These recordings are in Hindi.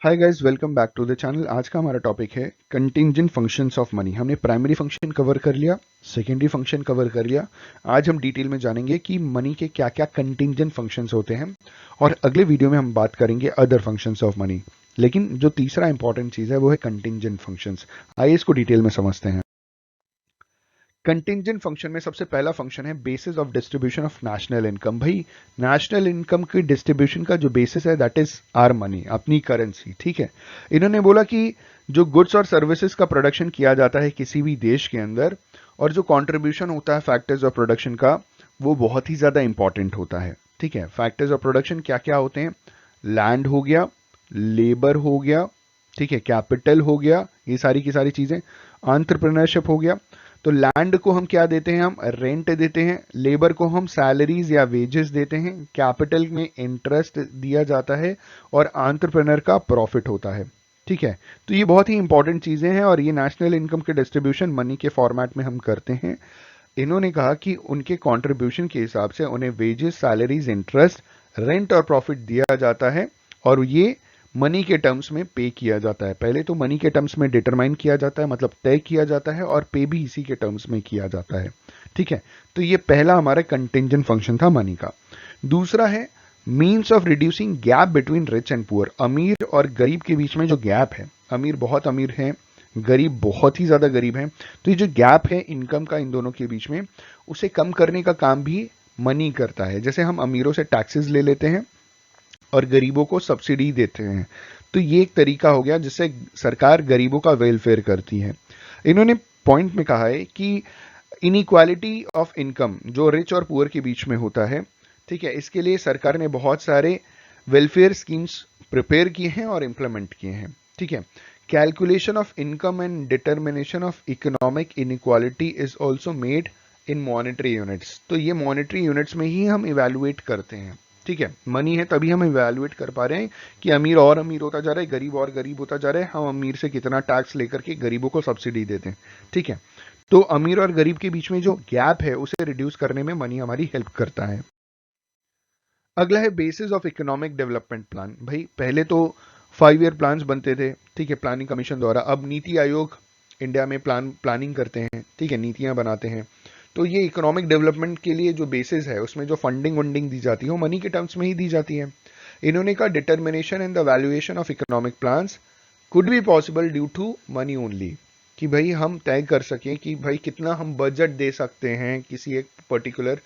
Hi guys, welcome back to the channel. आज का हमारा टॉपिक है कंटिंजेंट फंक्शंस ऑफ मनी। हमने प्राइमरी फंक्शन कवर कर लिया, सेकेंडरी फंक्शन कवर कर लिया। आज हम डिटेल में जानेंगे कि मनी के क्या क्या कंटिंजेंट फंक्शंस होते हैं और अगले वीडियो में हम बात करेंगे अदर फंक्शंस ऑफ मनी। लेकिन जो तीसरा इंपॉर्टेंट चीज़ है वो है कंटिंजेंट फंक्शंस। आइए इसको डिटेल में समझते हैं। कंटिंजेंट फंक्शन में सबसे पहला फंक्शन है basis of distribution of national income. भाई, नेशनल इनकम की डिस्ट्रीब्यूशन का जो बेसिस है दैट इज आर मनी, अपनी करेंसी। ठीक है, इन्होंने बोला कि जो गुड्स और सर्विसेज का प्रोडक्शन किया जाता है किसी भी देश के अंदर और जो कंट्रीब्यूशन होता है फैक्टर्स ऑफ प्रोडक्शन का, वो बहुत ही ज़्यादा इंपॉर्टेंट होता है। ठीक है, फैक्टर्स ऑफ प्रोडक्शन क्या क्या होते हैं? लैंड हो गया, लेबर हो गया, ठीक है, कैपिटल हो गया, ये सारी की सारी चीज़ें। एंटरप्रेन्योरशिप हो गया। तो लैंड को हम क्या देते हैं? हम रेंट देते हैं। लेबर को हम सैलरीज या वेजेस देते हैं। कैपिटल में इंटरेस्ट दिया जाता है और एंटरप्रेन्योर का प्रॉफिट होता है। ठीक है, तो ये बहुत ही इंपॉर्टेंट चीजें हैं और ये नेशनल इनकम के डिस्ट्रीब्यूशन मनी के फॉर्मेट में हम करते हैं। इन्होंने कहा कि उनके कंट्रीब्यूशन के हिसाब से उन्हें वेजेस, सैलरीज, इंटरेस्ट, रेंट और प्रॉफिट दिया जाता है और ये मनी के टर्म्स में पे किया जाता है। पहले तो मनी के टर्म्स में डिटरमाइन किया जाता है, मतलब तय किया जाता है, और पे भी इसी के टर्म्स में किया जाता है। ठीक है, तो ये पहला हमारा कंटिंजेंट फंक्शन था मनी का। दूसरा है means of reducing gap between rich and poor. अमीर और गरीब के बीच में जो गैप है, अमीर बहुत अमीर है, गरीब बहुत ही ज्यादा गरीब है, तो ये जो गैप है इनकम का इन दोनों के बीच में, उसे कम करने का काम भी मनी करता है। जैसे हम अमीरों से टैक्सेस ले लेते हैं और गरीबों को सब्सिडी देते हैं, तो ये एक तरीका हो गया जिससे सरकार गरीबों का वेलफेयर करती है। इन्होंने पॉइंट में कहा है कि इनइक्वालिटी ऑफ इनकम जो रिच और पुअर के बीच में होता है, ठीक है, इसके लिए सरकार ने बहुत सारे वेलफेयर स्कीम्स प्रिपेयर किए हैं और इंप्लीमेंट किए हैं। ठीक है, calculation of income and determination of economic inequality is also made in monetary units. तो ये मॉनेटरी यूनिट्स में ही हम इवेलुएट करते हैं। ठीक है, मनी है तभी हम इवेलुएट कर पा रहे हैं कि अमीर और अमीर होता जा रहा है, गरीब और गरीब होता जा रहा है, हम अमीर से कितना टैक्स लेकर के गरीबों को सब्सिडी देते हैं। ठीक है, तो अमीर और गरीब के बीच में जो गैप है उसे रिड्यूस करने में मनी हमारी हेल्प करता है। अगला है basis of economic development plan. भाई, पहले तो 5 ईयर प्लान्स बनते थे, ठीक है, प्लानिंग कमीशन द्वारा। अब नीति आयोग इंडिया में प्लानिंग करते हैं, ठीक है, नीतियां बनाते हैं। तो ये इकोनॉमिक डेवलपमेंट के लिए जो बेसिस है उसमें जो फंडिंग वंडिंग दी जाती है वो मनी के टर्म्स में ही दी जाती है। इन्होंने कहा determination and the valuation of economic plans could be possible due to money only. कि भाई हम तय कर सकें कि भाई कितना हम बजट दे सकते हैं किसी एक पर्टिकुलर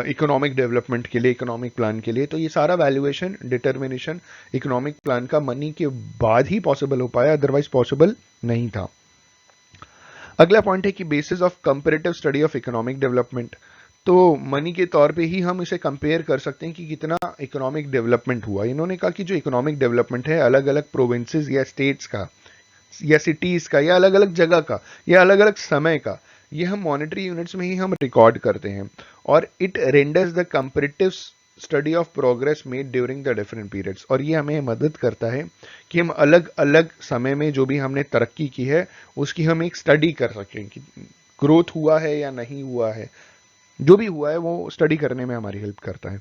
इकोनॉमिक डेवलपमेंट के लिए, इकोनॉमिक प्लान के लिए। तो ये सारा वैल्यूएशन, डिटर्मिनेशन इकोनॉमिक प्लान का मनी के बाद ही पॉसिबल हो पाया, अदरवाइज पॉसिबल नहीं था। अगला पॉइंट है कि basis of comparative study of economic development. तो मनी के तौर पे ही हम इसे कंपेयर कर सकते हैं कि कितना इकोनॉमिक डेवलपमेंट हुआ। इन्होंने कहा कि जो इकोनॉमिक डेवलपमेंट है अलग अलग प्रोविंसेस या स्टेट्स का या सिटीज का या अलग अलग जगह का या अलग अलग समय का, ये हम मॉनेटरी यूनिट्स में ही हम रिकॉर्ड करते हैं और it renders the comparative study of progress made during the different periods. और ये हमें मदद करता है कि हम अलग अलग समय में जो भी हमने तरक्की की है उसकी हम एक स्टडी कर सकें कि ग्रोथ हुआ है या नहीं हुआ है। जो भी हुआ है वो स्टडी करने में हमारी हेल्प करता है।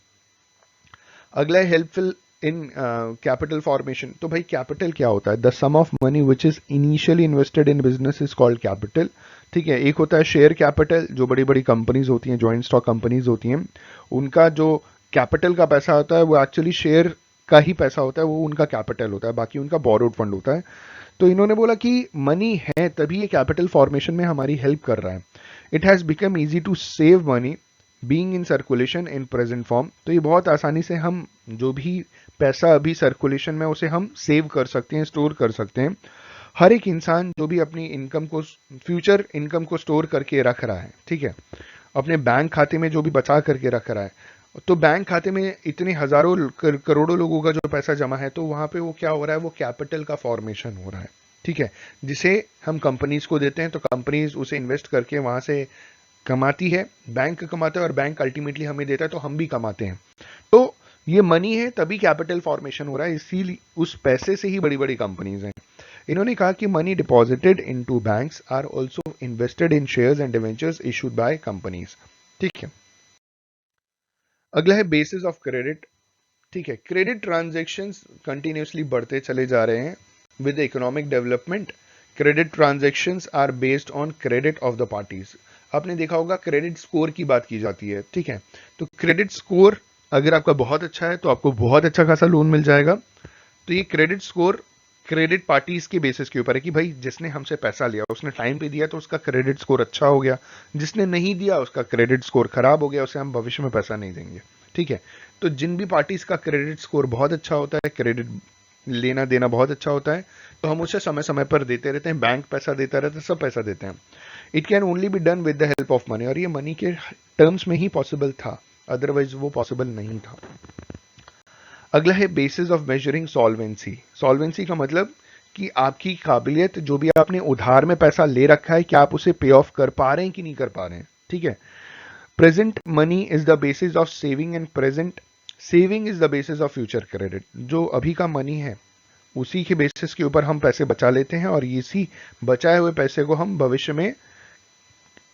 अगला है हेल्पफुल इन कैपिटल फॉर्मेशन। तो भाई कैपिटल क्या होता है? The sum of money which is initially invested in business is called capital. ठीक है, एक होता है शेयर कैपिटल, जो बड़ी बड़ी कंपनीज होती हैं, ज्वाइंट स्टॉक कंपनीज होती हैं, उनका जो कैपिटल का पैसा होता है वो एक्चुअली शेयर का ही पैसा होता है, वो उनका कैपिटल होता है, बाकी उनका बोरोड फंड होता है। तो इन्होंने बोला कि मनी है तभी ये कैपिटल फॉर्मेशन में हमारी हेल्प कर रहा है। It has become easy to save money being in circulation in present form. तो ये बहुत आसानी से हम जो भी पैसा अभी सर्कुलेशन में उसे हम सेव कर सकते हैं, स्टोर कर सकते हैं। हर एक इंसान जो भी अपनी इनकम को, फ्यूचर इनकम को स्टोर करके रख रहा है, ठीक है, अपने बैंक खाते में जो भी बचा करके रख रहा है, तो बैंक खाते में इतने हजारों करोड़ों लोगों का जो पैसा जमा है, तो वहां पे वो क्या हो रहा है? वो कैपिटल का फॉर्मेशन हो रहा है। ठीक है, जिसे हम कंपनीज को देते हैं, तो कंपनीज उसे इन्वेस्ट करके वहां से कमाती है, बैंक कमाता है और बैंक अल्टीमेटली हमें देता है, तो हम भी कमाते हैं। तो ये मनी है तभी कैपिटल फॉर्मेशन हो रहा है, इसीलिए उस पैसे से ही बड़ी बड़ी कंपनीज हैं। इन्होंने कहा कि money deposited into banks are also invested in shares and debentures issued by companies. ठीक है, अगला है बेसिस ऑफ क्रेडिट। ठीक है। क्रेडिट ट्रांजैक्शंस कंटिन्यूसली बढ़ते चले जा रहे हैं with economic development. Credit transactions are based on credit of the parties. आपने देखा होगा क्रेडिट स्कोर की बात की जाती है, ठीक है। तो क्रेडिट स्कोर अगर आपका बहुत अच्छा है तो आपको बहुत अच्छा खासा लोन मिल जाएगा। तो ये क्रेडिट स्कोर क्रेडिट पार्टीज के बेसिस के ऊपर है कि भाई जिसने हमसे पैसा लिया उसने टाइम पे दिया तो उसका क्रेडिट स्कोर अच्छा हो गया, जिसने नहीं दिया उसका क्रेडिट स्कोर खराब हो गया, उसे हम भविष्य में पैसा नहीं देंगे, ठीक है। तो जिन भी पार्टीज का क्रेडिट स्कोर बहुत अच्छा होता है, क्रेडिट लेना देना बहुत अच्छा होता है, तो हम उसे समय समय पर देते रहते हैं, बैंक पैसा देता रहता है, सब पैसा देते हैं। It can only be done with the help of money, और ये मनी के टर्म्स में ही पॉसिबल था, अदरवाइज वो पॉसिबल नहीं था। अगला है basis of measuring solvency. Solvency का मतलब कि आपकी काबिलियत, जो भी आपने उधार में पैसा ले रखा है, क्या आप उसे पे ऑफ कर पा रहे हैं कि नहीं कर पा रहे हैं, ठीक है। Present money is the basis of saving and present saving is the basis of future credit. जो अभी का मनी है उसी के बेसिस के ऊपर हम पैसे बचा लेते हैं और इसी बचाए हुए पैसे को हम भविष्य में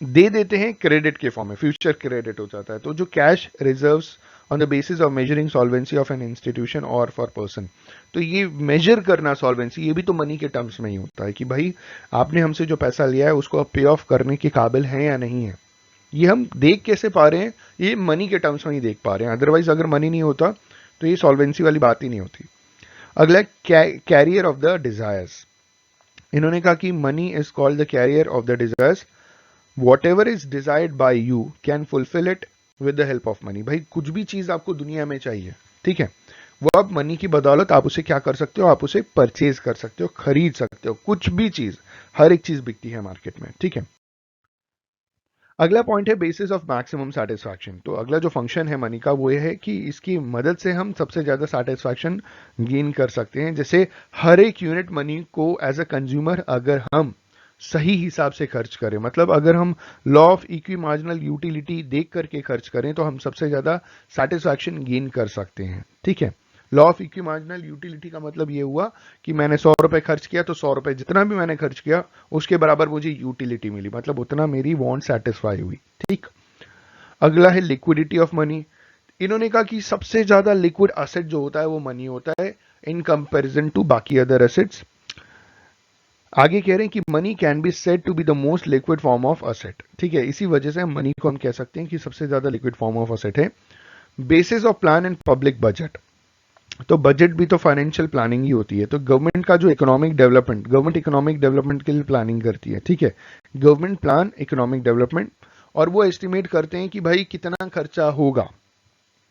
दे देते हैं क्रेडिट के फॉर्म में, फ्यूचर क्रेडिट हो जाता है। तो जो cash reserves on the basis of measuring solvency of an institution और फॉर पर्सन, तो ये मेजर करना सॉल्वेंसी, ये भी तो मनी के टर्म्स में ही होता है कि भाई आपने हमसे जो पैसा लिया है उसको आप पे ऑफ करने के काबिल हैं या नहीं है। ये हम देख कैसे पा रहे हैं, ये मनी के टर्म्स में ही देख पा रहे हैं, अदरवाइज अगर मनी नहीं होता तो ये सॉल्वेंसी वाली बात ही नहीं होती। अगला कैरियर ऑफ द डिजायर्स। इन्होंने कहा कि money is called the carrier of the desires, whatever is desired by you can fulfill it with the help of money। भाई कुछ भी चीज आपको दुनिया में चाहिए, ठीक है, वो आप मनी की बदौलत आप उसे क्या कर सकते हो, आप उसे परचेज कर सकते हो, खरीद सकते हो, कुछ भी चीज, हर एक चीज बिकती है मार्केट में, ठीक है। अगला पॉइंट है बेसिस ऑफ मैक्सिमम सेटिस्फैक्शन। तो अगला जो फंक्शन है मनी का वो ये है कि इसकी मदद से हम सबसे ज्यादा सेटिस्फैक्शन गेन कर सकते हैं। जैसे हर एक यूनिट मनी को एज अ कंज्यूमर अगर हम सही हिसाब से खर्च करें, मतलब अगर हम law of equi marginal utility देख करके खर्च करें तो हम सबसे ज्यादा सेटिस्फैक्शन गेन कर सकते हैं, ठीक है। Law of equi marginal utility का मतलब ये हुआ कि मैंने 100 रुपए खर्च किया तो 100 रुपए जितना भी मैंने खर्च किया उसके बराबर मुझे यूटिलिटी मिली, मतलब उतना मेरी वांट सेटिस्फाई हुई, ठीक। अगला है लिक्विडिटी ऑफ मनी। इन्होंने कहा कि सबसे ज्यादा लिक्विड एसेट जो होता है वो मनी होता है इन कंपैरिजन टू बाकी अदर एसेट्स। आगे कह रहे हैं कि money can be said to be the most liquid form of asset, ठीक है। इसी वजह से मनी को हम कह सकते हैं कि सबसे ज्यादा लिक्विड फॉर्म ऑफ असेट है। Basis of plan and public budget. तो बजट भी तो फाइनेंशियल प्लानिंग ही होती है। तो गवर्नमेंट का जो economic development, government economic development के लिए प्लानिंग करती है, ठीक है। गवर्नमेंट प्लान इकोनॉमिक डेवलपमेंट, और वो एस्टिमेट करते हैं कि भाई कितना खर्चा होगा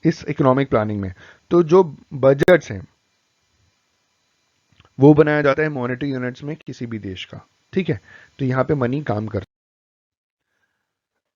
इस इकोनॉमिक प्लानिंग में। तो जो बजट्स हैं वो बनाया जाता है मॉनेटरी यूनिट्स में किसी भी देश का, ठीक है। तो यहां पे मनी काम करता है।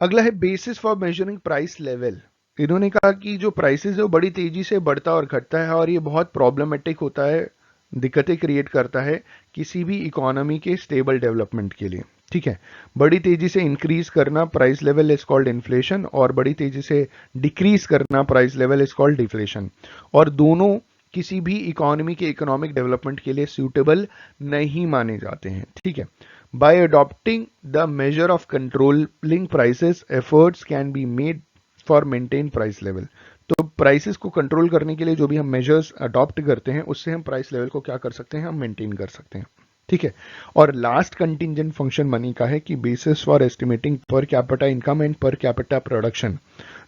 अगला है basis for measuring price level. इन्होंने कहा कि जो प्राइसेस है वो बड़ी तेजी से बढ़ता और घटता है और ये बहुत प्रॉब्लमेटिक होता है, दिक्कतें क्रिएट करता है किसी भी इकोनॉमी के स्टेबल डेवलपमेंट के लिए, ठीक है। बड़ी तेजी से इंक्रीज करना price level is called inflation, और बड़ी तेजी से डिक्रीज करना price level is called deflation. और दोनों किसी भी इकोनॉमी के इकोनॉमिक डेवलपमेंट के लिए सूटेबल नहीं माने जाते हैं, ठीक है। Bye adopting the measure of controlling prices efforts can be made for maintain price level. तो प्राइसेस को कंट्रोल करने के लिए जो भी हम मेजर्स अडॉप्ट करते हैं उससे हम प्राइस लेवल को क्या कर सकते हैं, हम मेंटेन कर सकते हैं, ठीक है। और लास्ट कंटिंजेंट फंक्शन मनी का है कि basis for estimating per capita income and per capita production.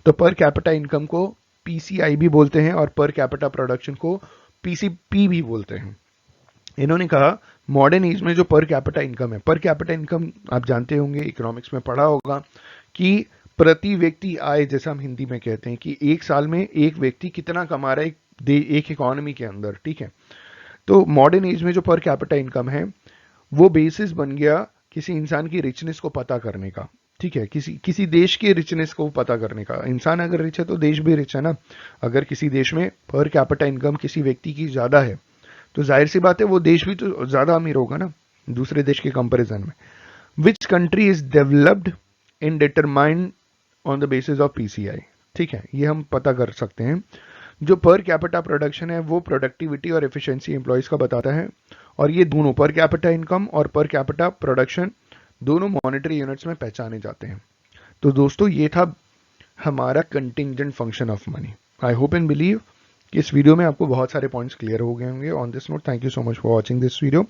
तो पर कैपिटा इनकम को पीसीआई भी बोलते हैं और पर कैपिटा प्रोडक्शन को पीसीपी भी बोलते हैं। इन्होंने कहा मॉडर्न एज में जो पर कैपिटा इनकम है, पर कैपिटा इनकम आप जानते होंगे, इकोनॉमिक्स में पढ़ा होगा कि प्रति व्यक्ति आय, जैसा हम हिंदी में कहते हैं कि एक साल में एक व्यक्ति कितना कमा रहा है एक इकोनॉमी के अंदर, ठीक है। तो मॉडर्न एज में जो पर कैपिटा इनकम है वो बेसिस बन गया किसी इंसान की रिचनेस को पता करने का, ठीक है। किसी देश के रिचनेस को पता करने का। इंसान अगर रिच है तो देश भी रिच है ना। अगर किसी देश में पर कैपिटा इनकम किसी व्यक्ति की ज्यादा है तो जाहिर सी बात है वो देश भी तो ज्यादा अमीर होगा ना दूसरे देश के कंपैरिजन में। Which country is developed in determined on the basis of PCI, ठीक है। ये हम पता कर सकते हैं। जो पर कैपिटा प्रोडक्शन है वो प्रोडक्टिविटी और एफिशिएंसी एम्प्लॉयज का बताता है, और ये दोनों पर कैपिटा इनकम और पर कैपिटा प्रोडक्शन दोनों मॉनेटरी यूनिट्स में पहचाने जाते हैं। तो दोस्तों ये था हमारा contingent function of money. I hope and believe कि इस वीडियो में आपको बहुत सारे पॉइंट्स क्लियर हो गए होंगे। On this note, thank you so much for watching this video.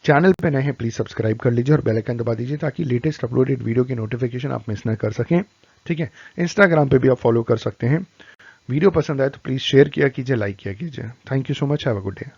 Channel पे नए हैं प्लीज सब्सक्राइब कर लीजिए और बेल आइकन दबा दीजिए ताकि लेटेस्ट अपलोडेड वीडियो की नोटिफिकेशन आप मिस ना कर सकें। ठीक है, इंस्टाग्राम पे भी आप फॉलो कर सकते हैं। वीडियो पसंद आए तो प्लीज शेयर किया कीजिए, लाइक किया कीजिए। Thank you so much, have a good day.